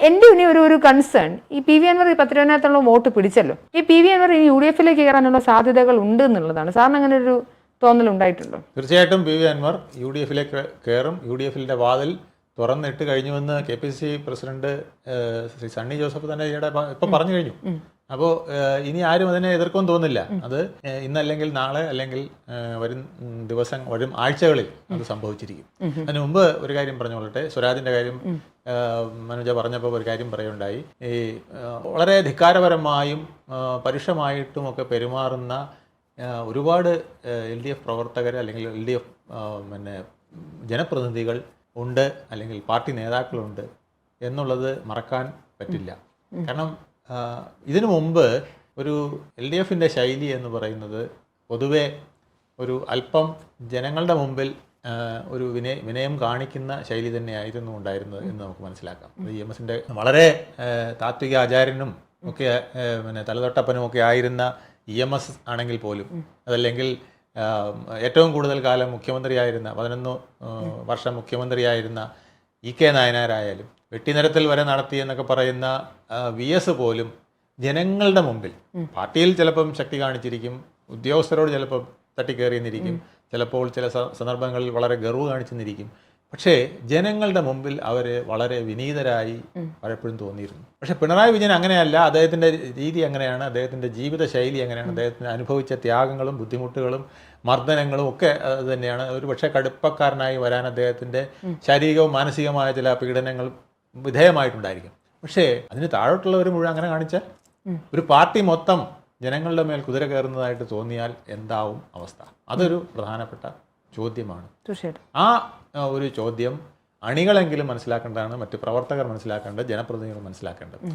എൻ്റെ ഇനി ഒരു കൺസേൺ, ഈ പി വി അൻവർ ഈ 10 രൂപത്തിനകത്തുള്ള വോട്ട് പിടിച്ചല്ലോ, ഈ പി വി അൻവർ ഇനി UDF കയറാനുള്ള സാധ്യതകൾ ഉണ്ട് എന്നുള്ളതാണ്. സാറിന് അങ്ങനെ ഒരു തോന്നലുണ്ടായിട്ടുണ്ടോ? തീർച്ചയായിട്ടും പി വി അൻവർ UDF കയറും. UDF വാതിൽ തുറന്നിട്ട് കഴിഞ്ഞുവെന്ന് KPCC പ്രസിഡന്റ് ശ്രീ സണ്ണി ജോസഫ് തന്നെ ഇപ്പം പറഞ്ഞു കഴിഞ്ഞു. അപ്പോൾ ഇനി ആരും അതിനെ എതിർക്കുമെന്ന് തോന്നുന്നില്ല. അത് ഇന്നല്ലെങ്കിൽ നാളെ അല്ലെങ്കിൽ വരും ആഴ്ചകളിൽ അത് സംഭവിച്ചിരിക്കും. അതിന് മുമ്പ് ഒരു കാര്യം പറഞ്ഞുകൊള്ളട്ടെ. സ്വരാജിന്റെ കാര്യം മനോജ പറഞ്ഞപ്പോൾ ഒരു കാര്യം പറയുണ്ടായി. ഈ വളരെ ധിക്കാരപരമായും പരുഷമായിട്ടുമൊക്കെ പെരുമാറുന്ന ഒരുപാട് LDF പ്രവർത്തകർ അല്ലെങ്കിൽ LDF ജനപ്രതിനിധികൾ ഉണ്ട്, അല്ലെങ്കിൽ പാർട്ടി നേതാക്കളുണ്ട് എന്നുള്ളത് മറക്കാൻ പറ്റില്ല. കാരണം ഇതിനു മുമ്പ് ഒരു LDFന്റെ ശൈലി എന്ന് പറയുന്നത് പൊതുവെ ഒരു അല്പം ജനങ്ങളുടെ മുമ്പിൽ ഒരു വിനയം കാണിക്കുന്ന ശൈലി തന്നെയായിരുന്നു ഉണ്ടായിരുന്നത് എന്ന് നമുക്ക് മനസ്സിലാക്കാം. EMSന്റെ വളരെ താത്വിക ആചാര്യനും ഒക്കെ തലതൊട്ടപ്പനും ഒക്കെ ആയിരുന്ന EMS ആണെങ്കിൽ പോലും, അതല്ലെങ്കിൽ ഏറ്റവും കൂടുതൽ കാലം മുഖ്യമന്ത്രിയായിരുന്ന 11 വർഷം മുഖ്യമന്ത്രിയായിരുന്ന EK നായനാരായാലും വെട്ടിനിരത്തിൽ വരെ നടത്തി എന്നൊക്കെ പറയുന്ന VS പോലും ജനങ്ങളുടെ മുമ്പിൽ പാർട്ടിയിൽ ചിലപ്പം ശക്തി കാണിച്ചിരിക്കും, ഉദ്യോഗസ്ഥരോട് ചിലപ്പോൾ തട്ടിക്കയറിയെന്നിരിക്കും, ചിലപ്പോൾ ചില സന്ദർഭങ്ങളിൽ വളരെ ഗർവ് കാണിച്ചെന്നിരിക്കും. പക്ഷേ ജനങ്ങളുടെ മുമ്പിൽ അവർ വളരെ വിനീതരായി പലപ്പോഴും തോന്നിയിരുന്നു. പക്ഷേ പിണറായി വിജയൻ അങ്ങനെയല്ല. അദ്ദേഹത്തിൻ്റെ രീതി അങ്ങനെയാണ്, അദ്ദേഹത്തിൻ്റെ ജീവിത ശൈലി അങ്ങനെയാണ്, അദ്ദേഹത്തിന് അനുഭവിച്ച ത്യാഗങ്ങളും ബുദ്ധിമുട്ടുകളും മർദ്ദനങ്ങളും ഒക്കെ അത് തന്നെയാണ്. ഒരു പക്ഷേ കടുപ്പക്കാരനായി വരാൻ അദ്ദേഹത്തിൻ്റെ ശാരീരികവും മാനസികമായ ചില പീഡനങ്ങൾ വിധേയമായിട്ടുണ്ടായിരിക്കും. പക്ഷേ അതിന് താഴോട്ടുള്ളവർ മുഴുവൻ അങ്ങനെ കാണിച്ചാൽ, ഒരു പാർട്ടി മൊത്തം ജനങ്ങളുടെ മേൽ കുതിര കയറുന്നതായിട്ട് തോന്നിയാൽ എന്താവും അവസ്ഥ? അതൊരു പ്രധാനപ്പെട്ട ചോദ്യമാണ്. ആ ഒരു ചോദ്യം അണികളെങ്കിലും മനസ്സിലാക്കേണ്ടതാണ്, മറ്റ് പ്രവർത്തകർ മനസ്സിലാക്കേണ്ടത്, ജനപ്രതിനിധികൾ മനസ്സിലാക്കേണ്ടത്.